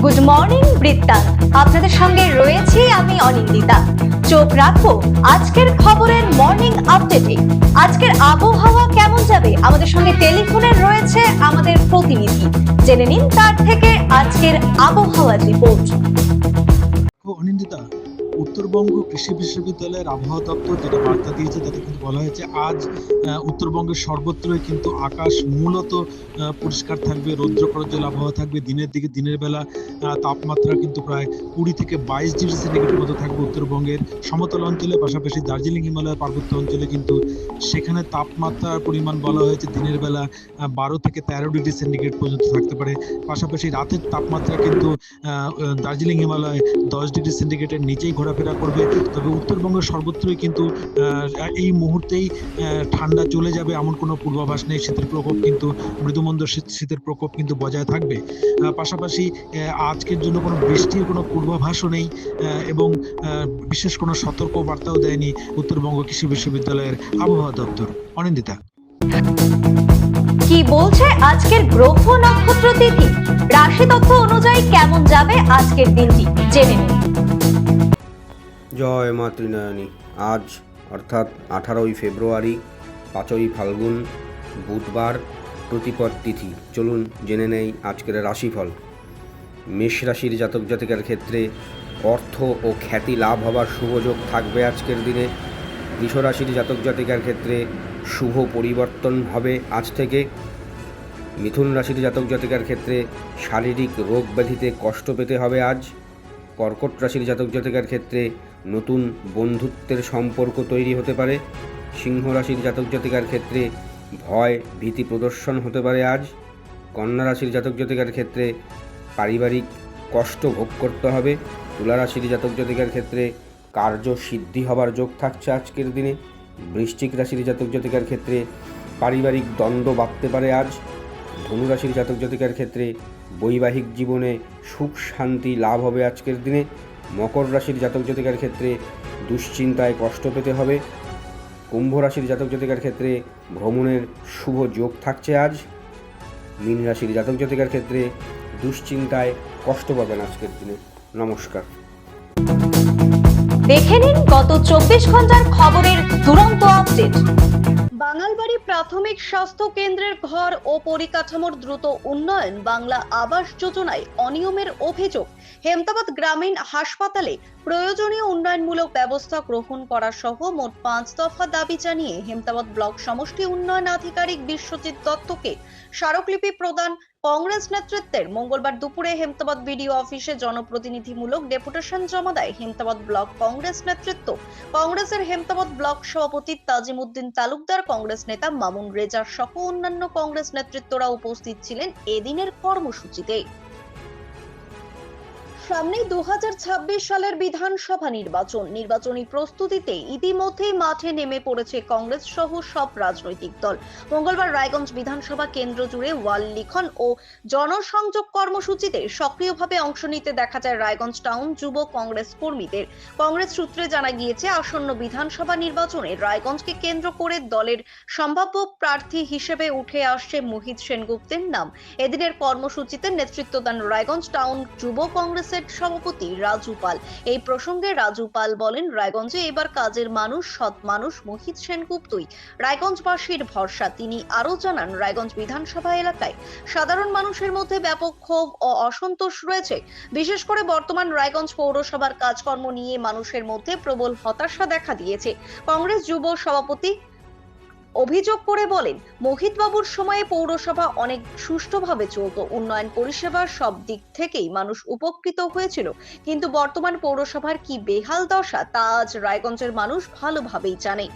Good morning বৃত্তান্ত, আপনাদের সঙ্গে রয়েছি আমি অনিন্দিতা। চোখ রাখবো আজকের খবরের মর্নিং আপডেটে। আজকের আবহাওয়া কেমন যাবে, আমাদের সঙ্গে টেলিফোনে রয়েছে আমাদের প্রতিনিধি। জেনে নিন তার থেকে আজকের আবহাওয়া রিপোর্ট। অনিন্দিতা, উত্তরবঙ্গ কৃষি বিশ্ববিদ্যালয়ের আবহাওয়া দপ্তর যেটা বার্তা দিয়েছে তাতে কিন্তু বলা হয়েছে আজ উত্তরবঙ্গের সর্বত্রই কিন্তু আকাশ মূলত পরিষ্কার থাকবে, রৌদ্র প্রজ্জ্বল আবহাওয়া থাকবে। দিনের বেলা তাপমাত্রা কিন্তু প্রায় 20 থেকে 22 ডিগ্রি সেন্টিগ্রেডের মতো থাকবে উত্তরবঙ্গের সমতল অঞ্চলে, পাশাপাশি দার্জিলিং হিমালয়ের পার্বত্য অঞ্চলে কিন্তু সেখানে তাপমাত্রার পরিমাণ বলা হয়েছে দিনের বেলা 12 থেকে 13 ডিগ্রি সেন্টিগ্রেড পর্যন্ত থাকতে পারে। পাশাপাশি রাতের তাপমাত্রা কিন্তু দার্জিলিং হিমালয় 10 ডিগ্রি সেন্টিগ্রেডের নিচেই ঘোরাফেরা করবে। তবে উত্তরবঙ্গের সর্বত্রই কিন্তু এই মুহূর্তেই ঠান্ডা চলে যাবে এমন কোনো পূর্বাভাস নেই। শীতের প্রকোপ কিন্তু মৃদুমন্দ শীতের প্রকোপ কিন্তু বজায় থাকবে। পাশাপাশি আজকের জন্য কোনো বৃষ্টির কোনো পূর্বাভাসও নেই এবং বিশেষ কোনো সতর্ক বার্তাও দেয়নি উত্তরবঙ্গ কৃষি বিশ্ববিদ্যালয়ের আবহাওয়া দপ্তর। অনিন্দিতা, কি বলছে আজকের গ্রহ নক্ষত্র তিথি, রাশি তথ্য অনুযায়ী কেমন যাবে আজকের দিনটি জেনে নিন। জয় মা ত্রিনয়নী। আজ অর্থাৎ 18ই ফেব্রুয়ারি, 5ই ফাল্গুন, বুধবার, প্রতিপদ তিথি। চলুন জেনে নেই আজকের রাশিফল। মেষ রাশির জাতক জাতিকার ক্ষেত্রে অর্থ ও খ্যাতি লাভ হবার শুভযোগ থাকবে আজকের দিনে। বৃষ রাশির জাতক জাতিকার ক্ষেত্রে শুভ পরিবর্তন হবে আজ থেকে। মিথুন রাশির জাতক জাতিকার ক্ষেত্রে শারীরিক রোগ ব্যাধিতে কষ্ট পেতে হবে আজ। কর্কট রাশির জাতক জাতিকার ক্ষেত্রে নতুন বন্ধুত্বের সম্পর্ক তৈরি হতে পারে। সিংহ রাশির জাতক জাতিকার ক্ষেত্রে ভয় ভীতি প্রদর্শন হতে পারে আজ। কন্যা রাশির জাতক জাতিকার ক্ষেত্রে পারিবারিক কষ্ট ভোগ করতে হবে। তুলা রাশির জাতক জাতিকার ক্ষেত্রে কার্য সিদ্ধি হবার যোগ থাকছে আজকের দিনে। বৃশ্চিক রাশির জাতক জাতিকার ক্ষেত্রে পারিবারিক দ্বন্দ্ব বাড়তে পারে আজ। ধনু রাশির জাতক জাতিকার ক্ষেত্রে বৈবাহিক জীবনে সুখ শান্তি লাভ হবে আজকের দিনে। মকর রাশির জাতক জাতিকার ক্ষেত্রে দুশ্চিন্তায় কষ্ট পেতে হবে। কুম্ভ রাশির জাতক জাতিকার ক্ষেত্রে ভ্রমণের শুভ যোগ থাকছে আজ। মীন রাশির জাতক জাতিকার ক্ষেত্রে দুশ্চিন্তায় কষ্ট পাবেন আজকের দিনে। নমস্কার। দেখে নিন গত 24 ঘন্টার খবরের দুরন্ত আপডেট। বাঙালবাড়ি প্রাথমিক স্বাস্থ্য কেন্দ্রের ঘর ও পরিকাঠামোর দ্রুত উন্নয়ন, বাংলা আবাস যোজনায় অনিয়মের অভিযোগ, হেমতাবাদ গ্রামীণ হাসপাতালে প্রয়োজনীয় উন্নয়নমূলক ব্যবস্থা গ্রহণ করা সহ মোট 5 দফা দাবি জানিয়ে হেমতাবাদ ব্লক সমষ্টি উন্নয়ন আধিকারিক বিশ্বজিৎ দত্তকে স্মারকলিপি প্রদান কংগ্রেস নেতৃত্বের মঙ্গলবার দুপুরে হেমতাবাদ বিডিও অফিসে জনপ্রতিনিধিমূলক ডেপুটেশন জমা দেয় হেমতাবাদ ব্লক কংগ্রেস নেতৃত্ব। কংগ্রেসের হেমতাবাদ ব্লক সভাপতি তাজিমউদ্দিন তালুকদার, কংগ্রেস নেতা মামুন রেজা সহ অন্যান্য কংগ্রেস নেতৃত্বরা উপস্থিত ছিলেন এদিনের কর্মসূচিতে। সামনেই 2026 সালের বিধানসভা নির্বাচনী প্রস্তুতিতে ইতিমধ্যেই মাঠে নেমে পড়েছে কংগ্রেস সহ সব রাজনৈতিক দল। মঙ্গলবার রায়গঞ্জ বিধানসভা কেন্দ্র জুড়ে ওয়াল লিখন ও জনসংযোগ কর্মসূচিতে সক্রিয়ভাবে অংশ নিতে দেখা যায় রায়গঞ্জ টাউন যুব কংগ্রেস কর্মীদের। কংগ্রেস সূত্রে জানা গিয়েছে, আসন্ন বিধানসভা নির্বাচনে রায়গঞ্জকে কেন্দ্র করে দলের সম্ভাব্য প্রার্থী হিসেবে উঠে আসছে মোহিত সেনগুপ্তের নাম। এদিনের কর্মসূচিতে নেতৃত্ব দেন রায়গঞ্জ টাউন যুব কংগ্রেসের সভাপতি রাজু পাল। এই প্রসঙ্গে রাজু পাল বলেন, রায়গঞ্জে এবার কাজের মানুষ, সৎ মানুষ মোহিত সেনগুপ্তই রায়গঞ্জবাসীর ভরসা। তিনি আরো জানান, রায়গঞ্জ বিধানসভা এলাকায় সাধারণ মানুষের মধ্যে ব্যাপক ক্ষোভ ও অসন্তোষ রয়েছে। বিশেষ করে বর্তমান রায়গঞ্জ পৌরসভার কাজকর্ম নিয়ে মানুষের মধ্যে প্রবল হতাশা দেখা দিয়েছে। কংগ্রেস যুব সভাপতি অভিযোগ করে বলেন, মোহিত বাবুর সময়ে পৌরসভা অনেক সুষ্ঠুভাবে চলত, উন্নয়ন পরিষেবার সব দিক থেকেই মানুষ উপকৃত হয়েছিল, কিন্তু বর্তমান পৌরসভার কি বেহাল দশা তা আজ রায়গঞ্জের মানুষ ভালোভাবেই জানে।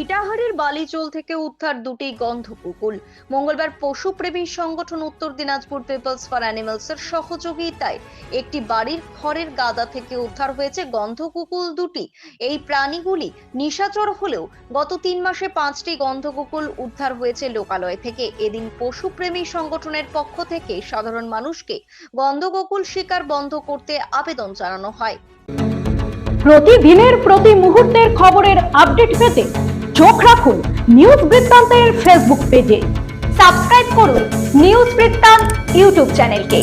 ইটাহারের বালিচোল থেকে উদ্ধার 2টি গন্ধকুকুল। মঙ্গলবার পশুপ্রেমী সংগঠন উত্তর দিনাজপুর পিপলস ফর অ্যানিমালস এর সহযোগিতায় একটি বাড়ির খড়ের গাদা থেকে উদ্ধার হয়েছে গন্ধকুকুল 2টি। এই প্রাণীগুলি নিশাচর হলেও গত 3 মাসে 5টি গন্ধকুকুল উদ্ধার হয়েছে লোকালয় থেকে। এদিন পশুপ্রেমী সংগঠনের পক্ষ থেকে সাধারণ মানুষকে গন্ধকুকুল শিকার বন্ধ করতে আবেদন জানানো হয়। প্রতিদিনের প্রতি মুহূর্তের খবরের আপডেট পেতে চোখ রাখুন নিউজ বৃত্তান্তের ফেসবুক পেজে। সাবস্ক্রাইব করুন নিউজ বৃত্তান্ত ইউটিউব চ্যানেলকে।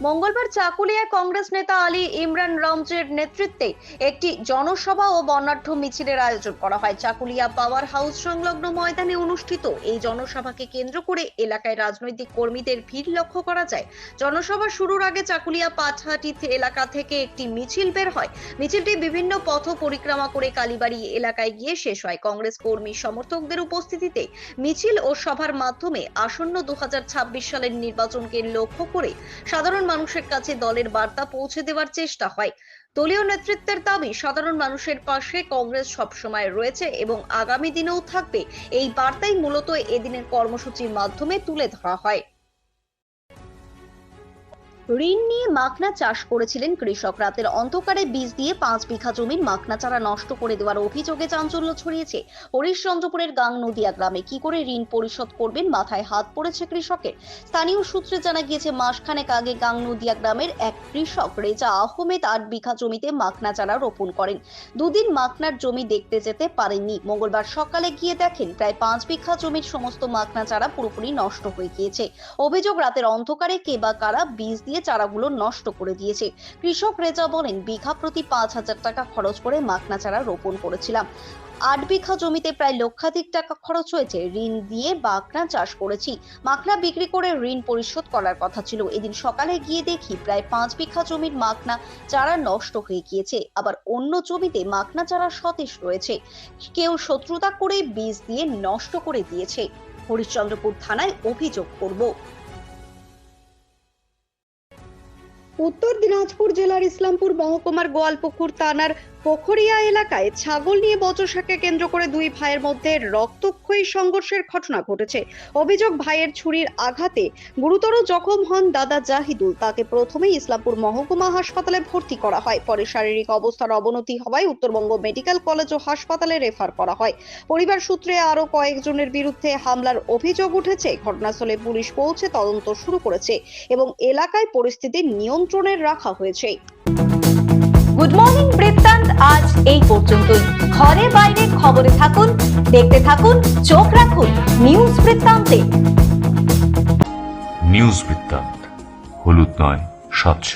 মঙ্গলবার চাকুলিয়ায় কংগ্রেস নেতা আলী ইমরান রমজের নেতৃত্বে একটি জনসভা ও বর্ণাঢ্য মিছিলের আয়োজন করা হয়। চাকুলিয়া পাওয়ার হাউস সংলগ্ন ময়দানে অনুষ্ঠিত এই জনসভাকে কেন্দ্র করে এলাকায় রাজনৈতিক কর্মীদের ভিড় লক্ষ্য করা যায়। জনসভা শুরুর আগে চাকুলিয়া পাটহাটি এলাকা থেকে একটি মিছিল বের হয়। মিছিলটি বিভিন্ন পথ পরিক্রমা করে কালীবাড়ি এলাকায় গিয়ে শেষ হয়। কংগ্রেস কর্মী সমর্থকদের উপস্থিতিতে মিছিল ও সভার মাধ্যমে আসন্ন 2026 সালের নির্বাচনকে লক্ষ্য করে সাধারণ মানুষের কাছে দলের বার্তা পৌঁছে দেওয়ার চেষ্টা হয়। দলীয় নেতৃত্বের দাবি, সাধারণ মানুষের পাশে কংগ্রেস সবসময় রয়েছে এবং আগামী দিনেও থাকবে। এই বার্তাই মূলত এদিনের কর্মসূচির মাধ্যমে তুলে ধরা হয়। ঋণ নিয়ে মাখনা চাষ করেছিলেন কৃষক। রাতের অন্ধকারে বীজ দিয়ে 5 বিঘা জমির মাখনা চারা নষ্ট করে দেওয়ার অভিযোগে চাঞ্চল্য ছড়িয়েছে হরিশ্চন্দ্রপুরের গাংনদিয়া গ্রামে। কি করে ঋণ পরিশোধ করবেন, মাথায় হাত পড়েছে কৃষকের। স্থানীয় সূত্রে জানা গিয়েছে, মাসখানেক আগে গাংনদিয়া গ্রামের এক কৃষক রেজা আহমেদ 8 বিঘা জমিতে মাখনা চারা রোপণ করেন। দুদিন মাখনার জমি দেখতে যেতে পারেননি। মঙ্গলবার সকালে গিয়ে দেখেন প্রায় 5 বিঘা জমির সমস্ত মাখনা চারা পুরোপুরি নষ্ট হয়ে গিয়েছে। অভিযোগ, রাতের অন্ধকারে কে বা কারা বীজ দিয়ে চারাগুলো নষ্ট করে দিয়েছে। কৃষক রেজা বলেন, বিঘা প্রতি 5,000 টাকা খরচ করে মাখনা চারা রোপণ করেছিলাম। 8 বিঘা জমিতে প্রায় লক্ষাধিক টাকা খরচ হয়েছে। ঋণ দিয়ে মাখনা চাষ করেছি। মাখনা বিক্রি করে ঋণ পরিশোধ করার কথা ছিল। এদিন সকালে গিয়ে দেখি প্রায় 5 বিঘা জমির মাখনা চারা নষ্ট হয়ে গিয়েছে। আবার অন্য জমিতে মাখনা চারা সতেজ রয়েছে। কেউ শত্রুতা করে বীজ দিয়ে নষ্ট করে দিয়েছে। হরিশ্চন্দ্রপুর থানায় অভিযোগ করব। উত্তর দিনাজপুর জেলার ইসলামপুর মহকুমার গোয়ালপুকুর থানার পোখরিয়া এলাকায় ছাগল নিয়ে বচসাকে কেন্দ্র করে দুই ভাইয়ের মধ্যে রক্তক্ষয়ী সংঘর্ষের ঘটনা ঘটেছে। অভিযোগ, ভাইয়ের ছুরির আঘাতে গুরুতর জখম হন দাদা জাহিদুল। তাকে প্রথমে ইসলামপুর মহকুমা হাসপাতালে ভর্তি করা হয়। পরে শারীরিক অবস্থার অবনতি হওয়ায় উত্তরবঙ্গ মেডিকেল কলেজ ও হাসপাতালে রেফার করা হয়। পরিবার সূত্রে আরো কয়েকজনের বিরুদ্ধে হামলার অভিযোগ উঠেছে। ঘটনাস্থলে পুলিশ পৌঁছে তদন্ত শুরু করেছে এবং এলাকায় পরিস্থিতি নিয়ন্ত্রণে রাখা হয়েছে। গুড মর্নিং বৃত্তান্ত আজ এই পর্যন্তই। ঘরে বাইরে খবরে থাকুন, দেখতে থাকুন, চোখ রাখুন নিউজ বৃত্তান্তে। নিউজ বৃত্তান্ত, হলুদ নয়, স্বচ্ছ।